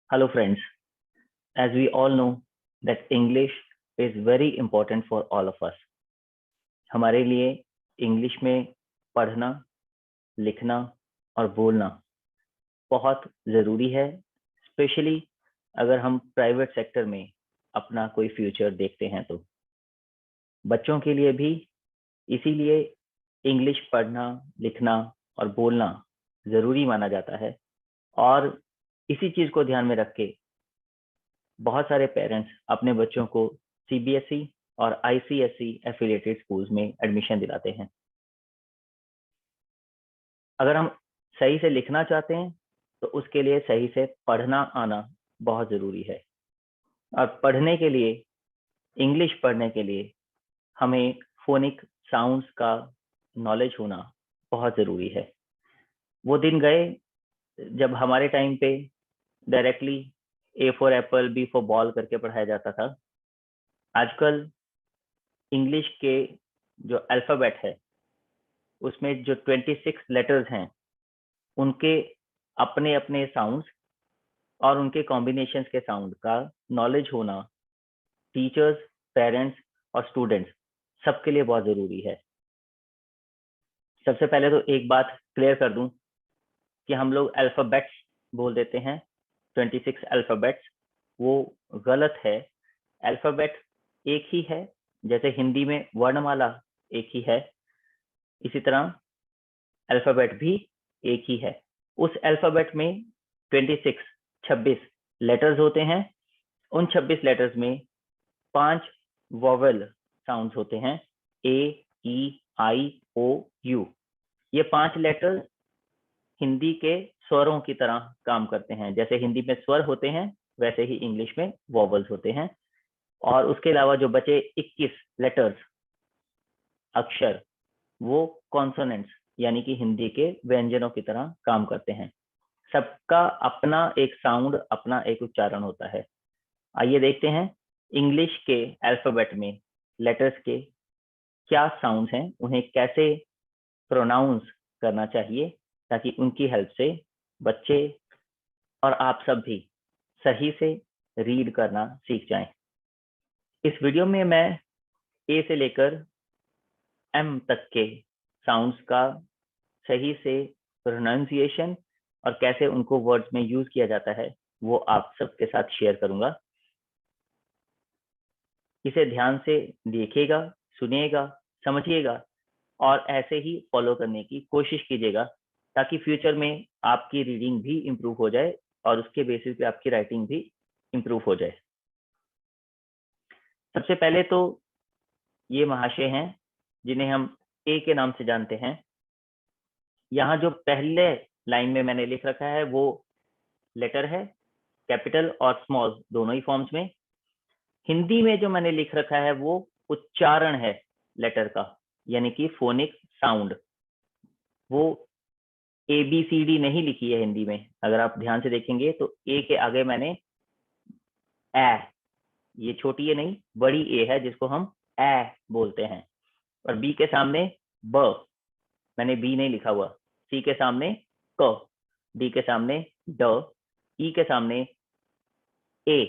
Hello friends, as we all know that English is very important for all of us. हमारे लिए English में पढ़ना, लिखना और बोलना बहुत ज़रूरी है, स्पेशली अगर हम प्राइवेट सेक्टर में अपना कोई फ्यूचर देखते हैं तो बच्चों के लिए भी इसीलिए इंग्लिश पढ़ना, लिखना और बोलना ज़रूरी माना जाता है और इसी चीज़ को ध्यान में रख के बहुत सारे पेरेंट्स अपने बच्चों को सीबीएसई और आईसीएसई एफिलिएटेड स्कूल्स में एडमिशन दिलाते हैं। अगर हम सही से लिखना चाहते हैं तो उसके लिए सही से पढ़ना आना बहुत ज़रूरी है और पढ़ने के लिए, इंग्लिश पढ़ने के लिए हमें फोनिक साउंड्स का नॉलेज होना बहुत ज़रूरी है। वो दिन गए जब हमारे टाइम पे directly A for apple, B for ball करके पढ़ाया जाता था। आजकल इंग्लिश के जो अल्फ़ाबेट है उसमें जो 26 लेटर्स हैं उनके अपने अपने साउंड्स और उनके कॉम्बिनेशंस के साउंड का नॉलेज होना टीचर्स, पेरेंट्स और स्टूडेंट्स सबके लिए बहुत ज़रूरी है। सबसे पहले तो एक बात क्लियर कर दूं कि हम लोग अल्फ़ाबेट्स बोल देते हैं, 26 अल्फ़ाबेट्स, वो गलत है। अल्फ़ाबेट एक ही है, जैसे हिंदी में वर्णमाला एक ही है, इसी तरह अल्फ़ाबेट भी एक ही है। उस अल्फ़ाबेट में 26 लेटर्स होते हैं। उन 26 लेटर्स में 5 वोवेल साउंड्स होते हैं, ए, ई, आई, ओ, यू। ये 5 लेटर्स हिंदी के स्वरों की तरह काम करते हैं। जैसे हिंदी में स्वर होते हैं वैसे ही इंग्लिश में वोवेल्स होते हैं। और उसके अलावा जो बचे 21 लेटर्स, अक्षर, वो कॉन्सोनेंट्स यानी कि हिंदी के व्यंजनों की तरह काम करते हैं। सबका अपना एक साउंड, अपना एक उच्चारण होता है। आइए देखते हैं इंग्लिश के अल्फ़ाबेट में लेटर्स के क्या साउंड्स हैं, उन्हें कैसे प्रोनाउंस करना चाहिए ताकि उनकी हेल्प से बच्चे और आप सब भी सही से रीड करना सीख जाएं। इस वीडियो में मैं ए से लेकर एम तक के साउंड्स का सही से प्रोनाउंसिएशन और कैसे उनको वर्ड्स में यूज किया जाता है वो आप सबके साथ शेयर करूंगा। इसे ध्यान से देखिएगा, सुनिएगा, समझिएगा और ऐसे ही फॉलो करने की कोशिश कीजिएगा ताकि फ्यूचर में आपकी रीडिंग भी इम्प्रूव हो जाए और उसके बेसिस पे आपकी राइटिंग भी इम्प्रूव हो जाए। सबसे पहले तो ये महाशय हैं जिन्हें हम ए के नाम से जानते हैं। यहाँ जो पहले लाइन में मैंने लिख रखा है वो लेटर है, कैपिटल और स्मॉल दोनों ही फॉर्म्स में। हिंदी में जो मैंने लिख रखा है वो उच्चारण है लेटर का, यानी कि फोनिक साउंड। वो ए बी सी डी नहीं लिखी है हिंदी में। अगर आप ध्यान से देखेंगे तो ए के आगे मैंने ए, ये छोटी ए नहीं बड़ी ए है जिसको हम ए बोलते हैं, और बी के सामने ब, मैंने बी नहीं लिखा हुआ। सी के सामने क, डी के सामने ड, ई के सामने ए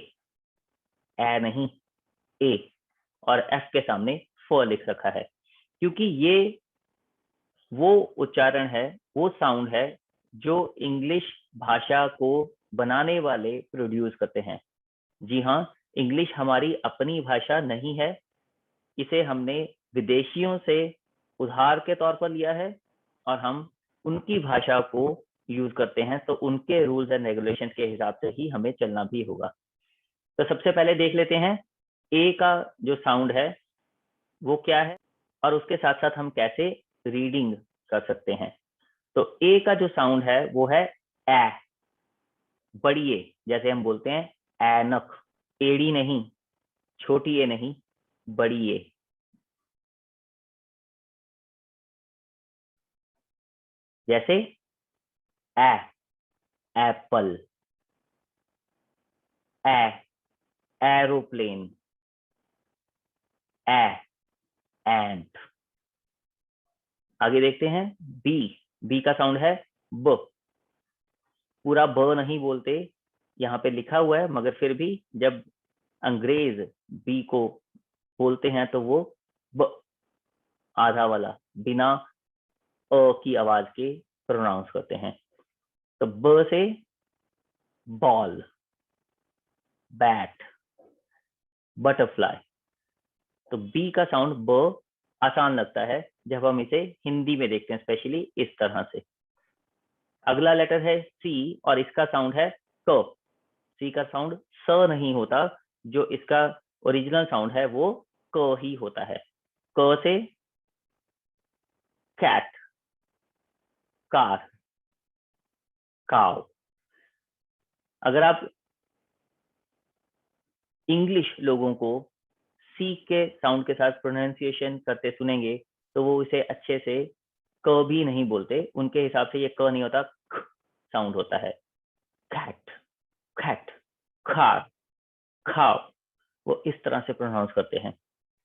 नहीं ए, और एफ के सामने फ लिख रखा है, क्योंकि ये वो उच्चारण है, वो साउंड है जो इंग्लिश भाषा को बनाने वाले प्रोड्यूस करते हैं। जी हाँ, इंग्लिश हमारी अपनी भाषा नहीं है, इसे हमने विदेशियों से उधार के तौर पर लिया है और हम उनकी भाषा को यूज करते हैं, तो उनके रूल्स एंड रेगुलेशन के हिसाब से ही हमें चलना भी होगा। तो सबसे पहले देख लेते हैं ए का जो साउंड है वो क्या है और उसके साथ साथ हम कैसे रीडिंग कर सकते हैं। तो ए का जो साउंड है वो है ए, बड़ी ए, जैसे हम बोलते हैं ऐनक, एड़ी नहीं, छोटी ए नहीं, बड़ी ए। जैसे ए, एप्पल, ए, एरोप्लेन, ए, एंट। आगे देखते हैं बी, बी का साउंड है ब, पूरा ब नहीं बोलते, यहाँ पे लिखा हुआ है, मगर फिर भी जब अंग्रेज बी को बोलते हैं तो वो ब आधा वाला बिना अ की आवाज के प्रोनाउंस करते हैं। तो ब से बॉल, बैट, बटरफ्लाई। तो बी का साउंड ब आसान लगता है जब हम इसे हिंदी में देखते हैं, स्पेशली इस तरह से। अगला लेटर है सी और इसका साउंड है क। सी का साउंड स नहीं होता, जो इसका ओरिजिनल साउंड है वो क ही होता है। क से कैट, कार, काउ। अगर आप इंग्लिश लोगों को सी के साउंड के साथ प्रोनाउंसिएशन करते सुनेंगे तो वो इसे अच्छे से क भी नहीं बोलते, उनके हिसाब से ये क नहीं होता, ख साउंड होता है। कैट, कैट, कार, खाओ, वो इस तरह से प्रोनाउंस करते हैं।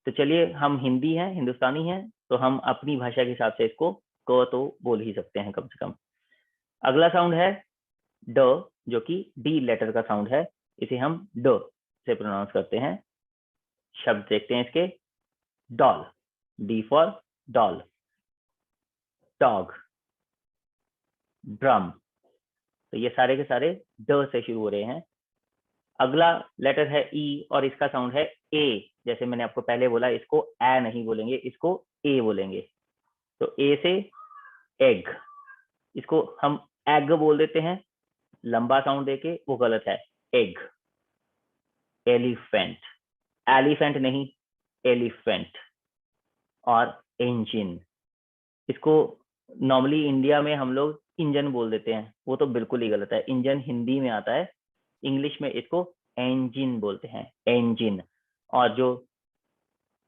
तो चलिए, हम हिंदी हैं, हिंदुस्तानी हैं, तो हम अपनी भाषा के हिसाब से इसको क तो बोल ही सकते हैं कम से कम। अगला साउंड है ड, जो कि डी लेटर का साउंड है, इसे हम ड से प्रोनाउंस करते हैं। शब्द देखते हैं इसके। Doll, D for doll, dog, drum. तो ये सारे के सारे ड से शुरू हो रहे हैं। अगला लेटर है ई और इसका साउंड है ए। जैसे मैंने आपको पहले बोला, इसको ए नहीं बोलेंगे, इसको ए बोलेंगे। तो ए से एग, इसको हम एग बोल देते हैं, लंबा साउंड देके, वो गलत है। एग। एलिफेंट, एलिफेंट नहीं, एलिफेंट। और इंजन, इसको नॉर्मली इंडिया में हम लोग इंजन बोल देते हैं, वो तो बिल्कुल ही गलत है। इंजन हिंदी में आता है, इंग्लिश में इसको इंजन बोलते हैं, इंजन। और जो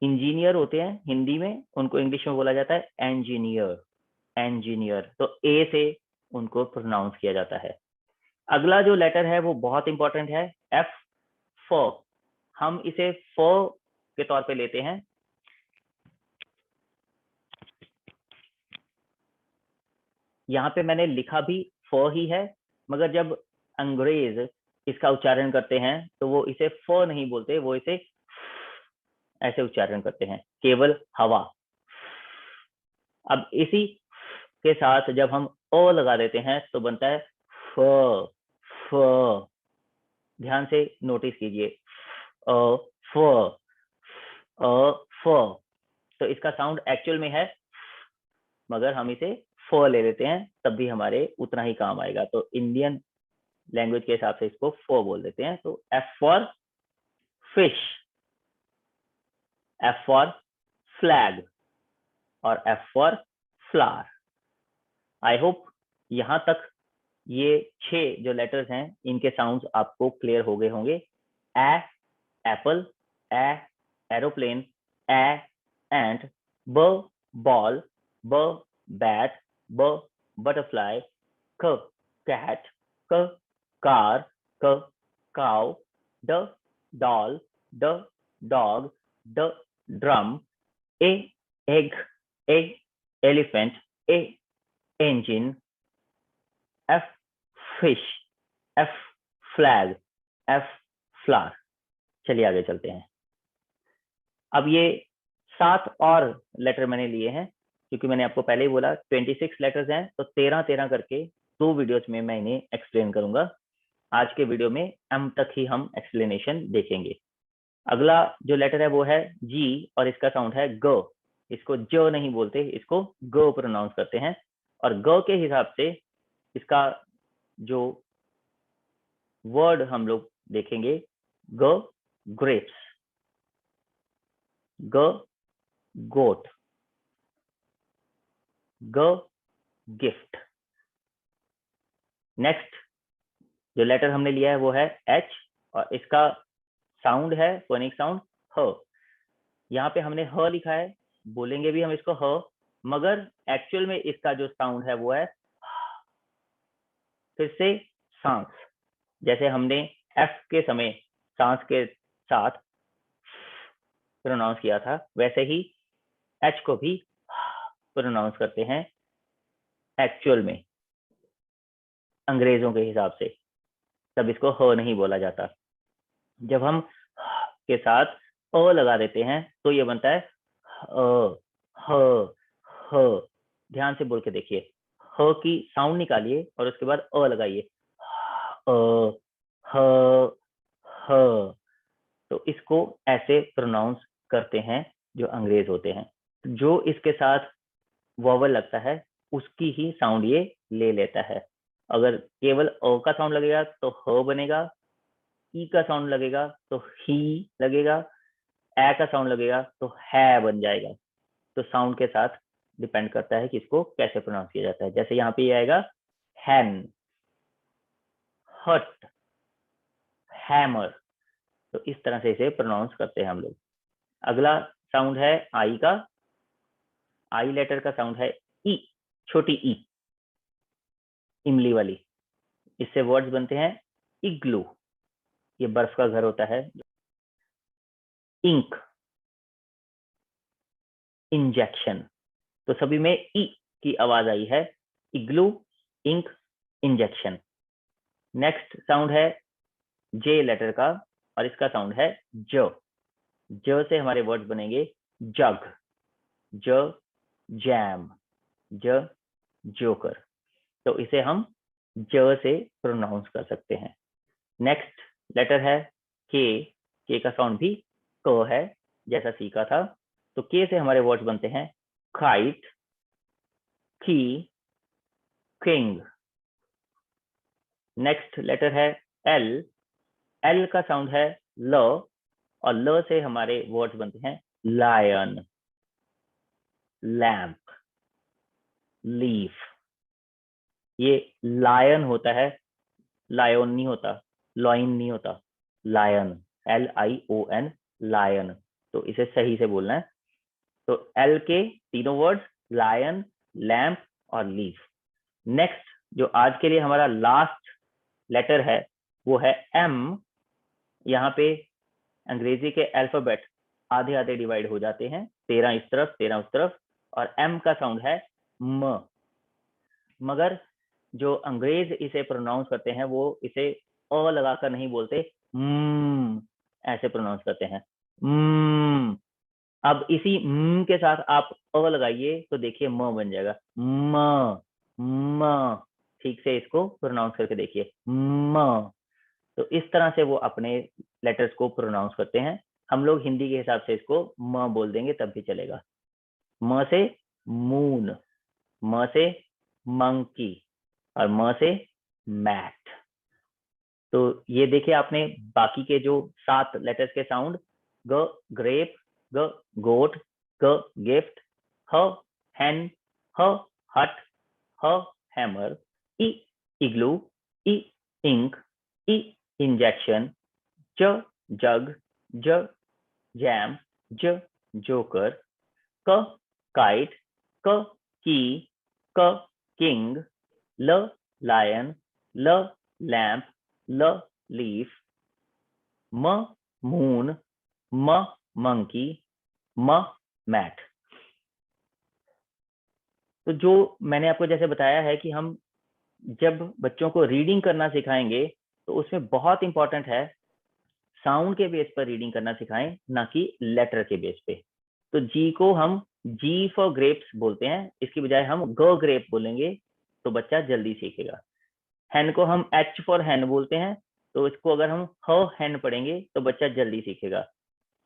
इंजीनियर होते हैं हिंदी में, उनको इंग्लिश में बोला जाता है इंजीनियर, इंजीनियर। तो ए से उनको प्रोनाउंस किया जाता है। अगला जो लेटर है वो बहुत इंपॉर्टेंट है, एफ, फ। हम इसे फ के तौर पे लेते हैं। यहाँ पे मैंने लिखा भी फ ही है, मगर जब अंग्रेज इसका उच्चारण करते हैं तो वो इसे फ नहीं बोलते, वो इसे ऐसे उच्चारण करते हैं, केवल हवा। अब इसी के साथ जब हम ओ लगा देते हैं तो बनता है फ, फ। ध्यान से नोटिस कीजिए, अ, फ, अ, फ। तो इसका साउंड एक्चुअल में है, मगर हम इसे फ ले लेते हैं, तब भी हमारे उतना ही काम आएगा। तो इंडियन लैंग्वेज के हिसाब से इसको फ बोल देते हैं। तो F for fish, F for flag, और F for flower. I hope यहां तक ये 6 जो लेटर्स हैं, इनके साउंड्स आपको क्लियर हो गए होंगे। ए एप्पल, ए एरोप्लेन, ए एंट, ब बॉल, ब बैट, ब बटरफ्लाई, क कैट, क कार, क काउ, ड डॉल, ड डॉग, ड ड्रम, ए एग, ए एलिफेंट, ए engine, F fish, F flag, F flower. चलिए आगे चलते हैं। अब ये 7 और लेटर मैंने लिए हैं, क्योंकि मैंने आपको पहले ही बोला 26 लेटर्स हैं, तो 13-13 करके 2 वीडियोस में मैं इन्हें एक्सप्लेन करूंगा। आज के वीडियो में एम तक ही हम एक्सप्लेनेशन देखेंगे। अगला जो लेटर है वो है जी और इसका साउंड है ग। इसको ज नहीं बोलते, इसको ग प्रोनाउंस करते हैं। और ग के हिसाब से इसका जो वर्ड हम लोग देखेंगे, ग ग्रेप्स, ग गोट, ग गिफ्ट। नेक्स्ट जो लेटर हमने लिया है वो है एच और इसका साउंड है फोनिक साउंड ह। यहाँ पे हमने ह लिखा है, बोलेंगे भी हम इसको ह, मगर एक्चुअल में इसका जो साउंड है वो है फिर से सांस। जैसे हमने एफ के समय सांस के साथ प्रोनाउंस किया था, वैसे ही एच को भी प्रोनाउंस करते हैं एक्चुअल में अंग्रेजों के हिसाब से। तब इसको ह नहीं बोला जाता। जब हम के साथ अ लगा देते हैं तो ये बनता है ह ह ह। ध्यान से बोल के देखिए, ह की साउंड निकालिए और उसके बाद अ लगाइए, अ ह ह। तो इसको ऐसे प्रोनाउंस करते हैं जो अंग्रेज होते हैं। जो इसके साथ वॉवल लगता है उसकी ही साउंड ये ले लेता है। अगर केवल अ का साउंड लगेगा तो ह बनेगा, ई का साउंड लगेगा तो ही लगेगा, ए का साउंड लगेगा तो है बन जाएगा। तो साउंड के साथ डिपेंड करता है कि इसको कैसे प्रोनाउंस किया जाता है। जैसे यहाँ पे ये आएगा हैन, हट, हैमर। तो इस तरह से इसे प्रोनाउंस करते हैं हम लोग। अगला साउंड है आई का। आई लेटर का साउंड है ई, छोटी ई, इमली वाली। इससे वर्ड्स बनते हैं इग्लू, ये बर्फ का घर होता है। Ink, injection. तो सभी में ई की आवाज आई है, igloo, ink, injection. Next sound है जे लेटर का और इसका साउंड है ज। ज से हमारे वर्ड्स बनेंगे जग, ज जैम, ज जोकर। तो इसे हम ज से प्रोनाउंस कर सकते हैं। नेक्स्ट लेटर है के का साउंड भी क है जैसा सीखा था। तो के से हमारे वर्ड्स बनते हैं काइट, की, किंग। नेक्स्ट लेटर है एल। एल का साउंड है ल और ल से हमारे वर्ड्स बनते हैं लायन, लैम्प, लीफ। ये लायन होता है, लायन नहीं होता, लॉइन नहीं होता, लायन, LION, लायन। तो इसे सही से बोलना है। तो एल के तीनों वर्ड्स लायन, लैम्प और लीफ। नेक्स्ट जो आज के लिए हमारा लास्ट लेटर है वो है एम। यहाँ पे अंग्रेजी के अल्फाबेट आधे आधे डिवाइड हो जाते हैं, 13 इस तरफ 13 उस तरफ, और एम का साउंड है म। मगर जो अंग्रेज इसे प्रोनाउंस करते हैं वो इसे अ लगाकर नहीं बोलते, ऐसे प्रोनाउंस करते हैं। अब इसी के साथ आप अ लगाइए तो देखिए म बन जाएगा, म म। ठीक से इसको प्रोनाउंस करके देखिए, म। तो इस तरह से वो अपने लेटर्स को प्रोनाउंस करते हैं। हम लोग हिंदी के हिसाब से इसको म बोल देंगे तब भी चलेगा। म से मून, म से मंकी और म से मैट। तो ये देखिए आपने बाकी के जो 7 लेटर्स के साउंड, ग ग्रेप, ग गोट, ग गिफ्ट, ह हैन, ह हट, ह हैमर, ई इग्लू, ई इंक, ई इंजेक्शन, ज जग, ज जैम, ज जोकर, क काइट, क की, क किंग, ल लायन, ल लैम्प, ल लीफ, म मून, म मंकी, म मैट। तो जो मैंने आपको जैसे बताया है कि हम जब बच्चों को रीडिंग करना सिखाएंगे तो उसमें बहुत इंपॉर्टेंट है साउंड के बेस पर रीडिंग करना सिखाएं, ना कि लेटर के बेस पे। तो जी को हम जी फॉर ग्रेप्स बोलते हैं, इसकी बजाय हम ग ग्रेप बोलेंगे तो बच्चा जल्दी सीखेगा। हैन को हम एच फॉर हैन बोलते हैं, तो इसको अगर हम ह हैन पढ़ेंगे तो बच्चा जल्दी सीखेगा।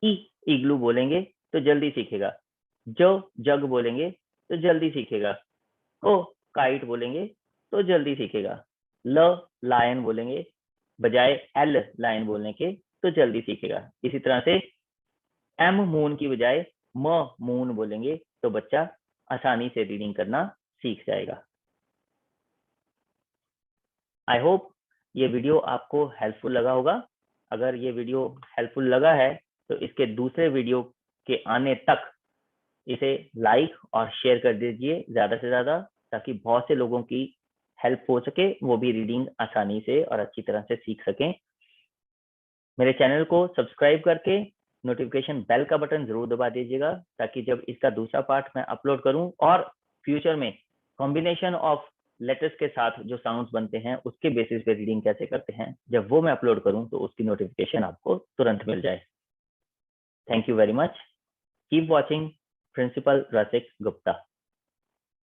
ई इग्लू बोलेंगे तो जल्दी सीखेगा। जो जग बोलेंगे तो जल्दी सीखेगा। ओ काइट बोलेंगे तो जल्दी सीखेगा। ल लायन बोलेंगे बजाय एल लायन बोलने के तो जल्दी सीखेगा। इसी तरह से एम मून की बजाय म मून बोलेंगे तो बच्चा आसानी से रीडिंग करना सीख जाएगा। आई होप ये वीडियो आपको हेल्पफुल लगा होगा। अगर ये वीडियो हेल्पफुल लगा है तो इसके दूसरे वीडियो के आने तक इसे लाइक और शेयर कर दीजिए ज़्यादा से ज़्यादा, ताकि बहुत से लोगों की हेल्प हो सके, वो भी रीडिंग आसानी से और अच्छी तरह से सीख सकें। मेरे चैनल को सब्सक्राइब करके नोटिफिकेशन बेल का बटन जरूर दबा दीजिएगा, ताकि जब इसका दूसरा पार्ट मैं अपलोड करूं और फ्यूचर में कॉम्बिनेशन ऑफ लेटर्स के साथ जो साउंड्स बनते हैं उसके बेसिस पे रीडिंग कैसे करते हैं, जब वो मैं अपलोड करूं तो उसकी नोटिफिकेशन आपको तुरंत मिल जाए। Thank you very much. Keep watching principal Rasik Gupta.